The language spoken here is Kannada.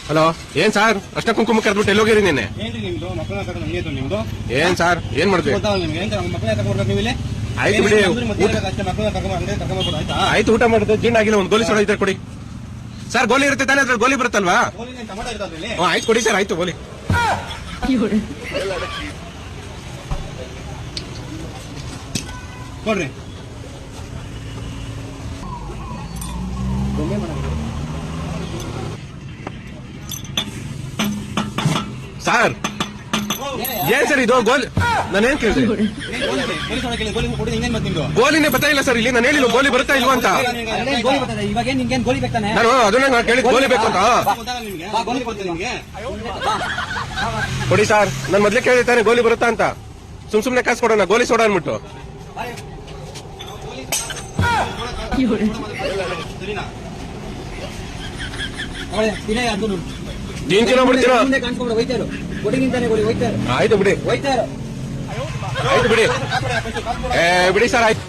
ಹಲೋ, ಏನ್ ಸಾರ್ ಅಷ್ಟ ಕುಂಕುಮ ಕರೆದ್ಬಿಟ್ಟು ಎಲ್ಲೋಗಿರಿ ನಿನ್ನೆ? ಏನ್ರಿ ನಿಮ್ದು ಮಕ್ಕಳನ್ನ ಕರ್ಕೊಂಡು ನಿಮ್ದು ನಿಮ್ದು ಏನ್ ಸಾರ್ ಏನ್ ಮಾಡಿದ್ವಿ? ಗೊತ್ತಾಗಲ್ಲ ನಿಮ್ಗೆ? ಏನ್ ಮಕ್ಕಳನ್ನ ಕರ್ಕೊಂಡು ನೀವು ಇಲ್ಲಿ ಆಯ್ತು ಬಿಡಿ, ಅಷ್ಟೇ ಮಕ್ಕಳನ್ನ ಕರ್ಕೊಂಡು ಆಯ್ತಾ? ಆಯ್ತು ಊಟ ಮಾಡಿದ್ರೆ ಜೀರ್ಣ ಆಗಿಲ್ಲ, ಒಂದು ಗೋಲಿ ಸೋಡ ಇದ್ರೆ ಕೊಡಿ ಸರ್. ಗೋಲಿ ಇರುತ್ತೆ ತಾನೇ, ಅದ್ರಲ್ಲಿ ಗೋಲಿ ಬರುತ್ತಲ್ವಾ? ಟೊಮಾಟೊ ಇರ್ತದೆ ಇಲ್ಲಿ. ಆಯ್ತು ಕೊಡಿ ಸರ್, ಆಯ್ತು ಗೋಲಿ. ಕೊಡ್ರಿ. ಸರ್ ಏನ್ ಸರ್ ಇದು ಗೋಲಿ? ನಾನೇನ್ ಕೇಳಿದೆ? ಗೋಲಿನೇ ಬರ್ತಾ ಇಲ್ಲ ಸರ್ ಇಲ್ಲಿ. ನಾನು ಹೇಳಿಲ್ಲ ಗೋಲಿ ಬರುತ್ತಾ ಇಲ್ವಾ ಅಂತ. ನಾನು ಅದನ್ನ ಕೇಳಿದ್ ಗೋಲಿ ಬೇಕು ಅಂತ. ಕೊಡಿ ಸರ್, ನಾನು ಮೊದ್ಲೇ ಕೇಳಿದ್ದಾನೆ ಗೋಲಿ ಬರುತ್ತಾ ಅಂತ. ಸುಮ್ನೆ ಕಾಸು ಕೊಡೋಣ, ಗೋಲಿ ಸೋಡ ಅನ್ಬಿಟ್ಟು. ನೀನ್ ತಿನ್ನೋ ಬಿಡ್ತೀರೋ? ಆಯ್ತು ಬಿಡಿ, ಆಯ್ತು ಬಿಡಿ. ಬಿಡಿ ಸರ್, ಆಯ್ತು.